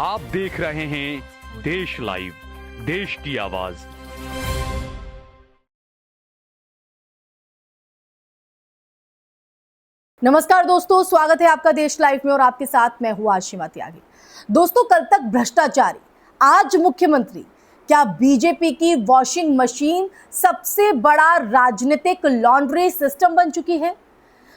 आप देख रहे हैं देश लाइव, देश की आवाज। नमस्कार दोस्तों, स्वागत है आपका देश लाइव में और आपके साथ मैं हूं आशिमा त्यागी। दोस्तों, कल तक भ्रष्टाचारी, आज मुख्यमंत्री। क्या बीजेपी की वॉशिंग मशीन सबसे बड़ा राजनीतिक लॉन्ड्री सिस्टम बन चुकी है?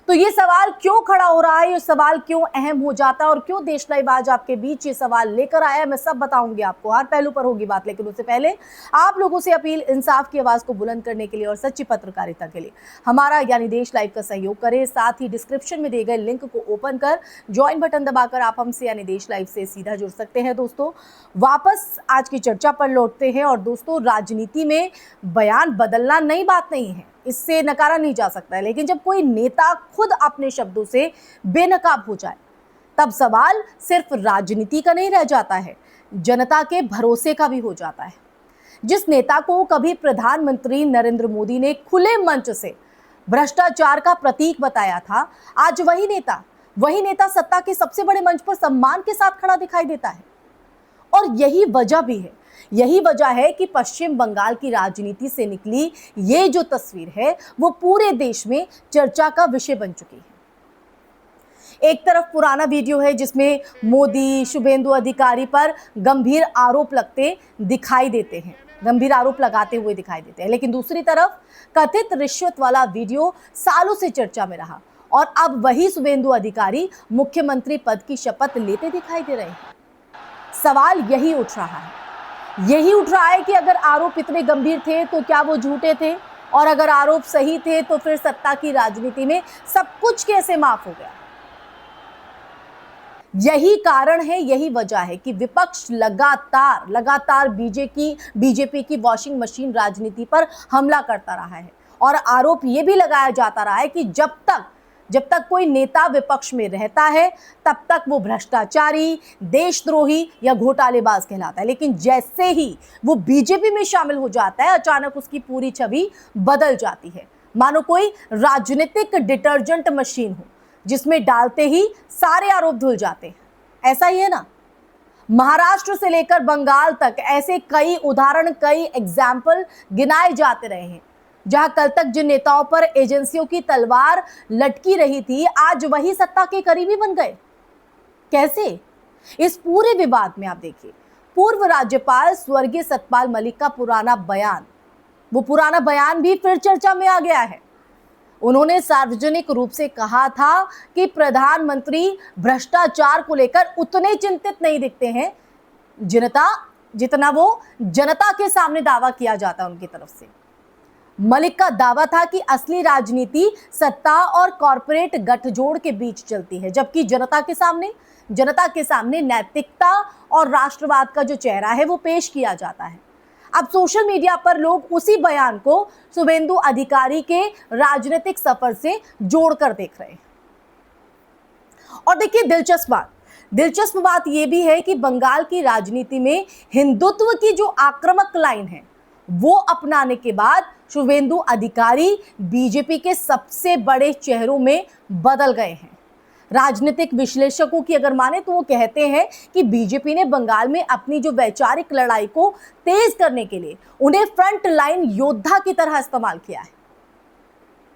तो ये सवाल क्यों खड़ा हो रहा है, ये सवाल क्यों अहम हो जाता है और क्यों देश लाइव आज आपके बीच ये सवाल लेकर आया है, मैं सब बताऊंगी आपको। हर पहलू पर होगी बात, लेकिन उससे पहले आप लोगों से अपील, इंसाफ की आवाज को बुलंद करने के लिए और सच्ची पत्रकारिता के लिए हमारा यानी देश लाइव का सहयोग करें। साथ ही डिस्क्रिप्शन में दिए गए लिंक को ओपन कर ज्वाइन बटन दबाकर आप हमसे यानी देश लाइव से सीधा जुड़ सकते हैं। दोस्तों, वापस आज की चर्चा पर लौटते हैं। और दोस्तों, राजनीति में बयान बदलना नई बात नहीं है, इससे नकारा नहीं जा सकता है, लेकिन जब कोई नेता खुद अपने शब्दों से बेनकाब हो जाए तब सवाल सिर्फ राजनीति का नहीं रह जाता है, जनता के भरोसे का भी हो जाता है। जिस नेता को कभी प्रधानमंत्री नरेंद्र मोदी ने खुले मंच से भ्रष्टाचार का प्रतीक बताया था, आज वही नेता सत्ता के सबसे बड़े मंच पर सम्मान के साथ खड़ा दिखाई देता है। और यही वजह है कि पश्चिम बंगाल की राजनीति से निकली ये जो तस्वीर है वो पूरे देश में चर्चा का विषय बन चुकी है। एक तरफ पुराना वीडियो है जिसमें मोदी, शुभेंदु अधिकारी पर गंभीर आरोप लगाते हुए दिखाई देते हैं, लेकिन दूसरी तरफ कथित रिश्वत वाला वीडियो सालों से चर्चा में रहा और अब वही शुभेंदु अधिकारी मुख्यमंत्री पद की शपथ लेते दिखाई दे रहे हैं। सवाल यही उठ रहा है कि अगर आरोप इतने गंभीर थे तो क्या वो झूठे थे, और अगर आरोप सही थे तो फिर सत्ता की राजनीति में सब कुछ कैसे माफ हो गया? यही वजह है कि विपक्ष लगातार बीजेपी की वॉशिंग मशीन राजनीति पर हमला करता रहा है और आरोप यह भी लगाया जाता रहा है कि जब तक कोई नेता विपक्ष में रहता है तब तक वो भ्रष्टाचारी, देशद्रोही या घोटालेबाज कहलाता है, लेकिन जैसे ही वो बीजेपी में शामिल हो जाता है अचानक उसकी पूरी छवि बदल जाती है, मानो कोई राजनीतिक डिटर्जेंट मशीन हो जिसमें डालते ही सारे आरोप धुल जाते हैं। ऐसा ही है ना? महाराष्ट्र से लेकर बंगाल तक ऐसे कई उदाहरण, कई एग्जाम्पल गिनाए जाते रहे हैं, जहां कल तक जिन नेताओं पर एजेंसियों की तलवार लटकी रही थी आज वही सत्ता के करीबी बन गए। कैसे? इस पूरे विवाद में आप देखिए, पूर्व राज्यपाल स्वर्गीय सतपाल मलिक का पुराना बयान भी फिर चर्चा में आ गया है। उन्होंने सार्वजनिक रूप से कहा था कि प्रधानमंत्री भ्रष्टाचार को लेकर उतने चिंतित नहीं दिखते हैं जितना वो जनता के सामने दावा किया जाता है उनकी तरफ से। मलिक का दावा था कि असली राजनीति सत्ता और कॉरपोरेट गठजोड़ के बीच चलती है, जबकि जनता के सामने नैतिकता और राष्ट्रवाद का जो चेहरा है वो पेश किया जाता है। अब सोशल मीडिया पर लोग उसी बयान को शुभेंदु अधिकारी के राजनीतिक सफर से जोड़कर देख रहे हैं। और देखिए, दिलचस्प बात यह भी है कि बंगाल की राजनीति में हिंदुत्व की जो आक्रामक लाइन है वो अपनाने के बाद शुभेंदु अधिकारी बीजेपी के सबसे बड़े चेहरों में बदल गए हैं। राजनीतिक विश्लेषकों की अगर माने तो वो कहते हैं कि बीजेपी ने बंगाल में अपनी जो वैचारिक लड़ाई को तेज करने के लिए उन्हें फ्रंट लाइन योद्धा की तरह इस्तेमाल किया है।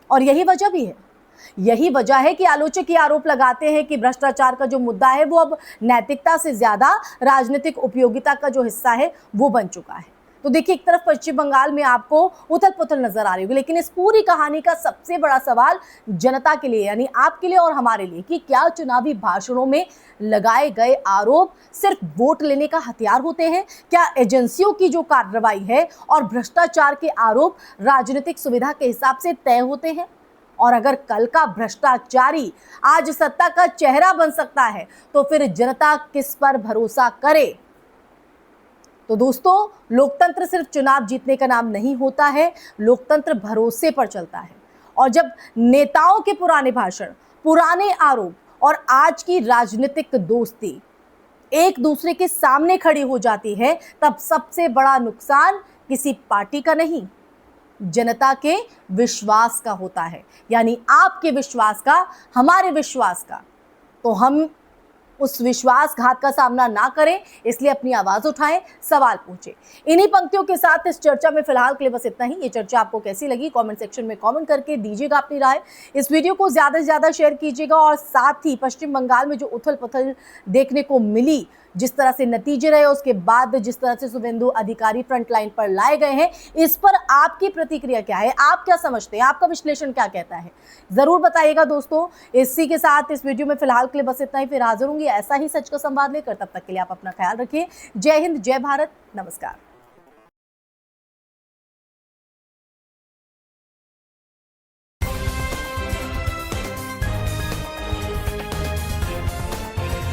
और यही वजह है कि आलोचक ये आरोप लगाते हैं कि भ्रष्टाचार का जो मुद्दा है वो अब नैतिकता से ज्यादा राजनीतिक उपयोगिता का जो हिस्सा है वो बन चुका है। तो देखिए, एक तरफ पश्चिम बंगाल में आपको उथल पुथल नजर आ रही होगी, लेकिन इस पूरी कहानी का सबसे बड़ा सवाल जनता के लिए यानी आपके लिए और हमारे लिए कि क्या चुनावी भाषणों में लगाए गए आरोप सिर्फ वोट लेने का हथियार होते हैं? क्या एजेंसियों की जो कार्रवाई है और भ्रष्टाचार के आरोप राजनीतिक सुविधा के हिसाब से तय होते हैं? और अगर कल का भ्रष्टाचारी आज सत्ता का चेहरा बन सकता है तो फिर जनता किस पर भरोसा करे? तो दोस्तों, लोकतंत्र सिर्फ चुनाव जीतने का नाम नहीं होता है, लोकतंत्र भरोसे पर चलता है। और जब नेताओं के पुराने भाषण, पुराने आरोप और आज की राजनीतिक दोस्ती एक दूसरे के सामने खड़ी हो जाती है तब सबसे बड़ा नुकसान किसी पार्टी का नहीं, जनता के विश्वास का होता है, यानी आपके विश्वास का, हमारे विश्वास का। तो हम उस विश्वासघात का सामना ना करें, इसलिए अपनी आवाज उठाएं, सवाल पूछें। इन्हीं पंक्तियों के साथ इस चर्चा में फिलहाल के लिए बस इतना ही। ये चर्चा आपको कैसी लगी कमेंट सेक्शन में कमेंट करके दीजिएगा अपनी राय। इस वीडियो को ज्यादा से ज्यादा शेयर कीजिएगा और साथ ही पश्चिम बंगाल में जो उथल पुथल देखने को मिली, जिस तरह से नतीजे रहे, उसके बाद जिस तरह से शुभेंदु अधिकारी फ्रंट लाइन पर लाए गए हैं, इस पर आपकी प्रतिक्रिया क्या है? आप क्या समझते हैं? आपका विश्लेषण क्या कहता है? जरूर बताइएगा दोस्तों। इसी के साथ इस वीडियो में फिलहाल के लिए बस इतना ही। फिर हाजिर होंगी ऐसा ही सच का संवाद लेकर। तब तक के लिए आप अपना ख्याल रखिए। जय हिंद, जय भारत, नमस्कार।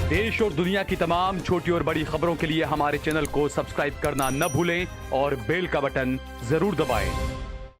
देश और दुनिया की तमाम छोटी और बड़ी खबरों के लिए हमारे चैनल को सब्सक्राइब करना न भूलें और बेल का बटन जरूर दबाएं।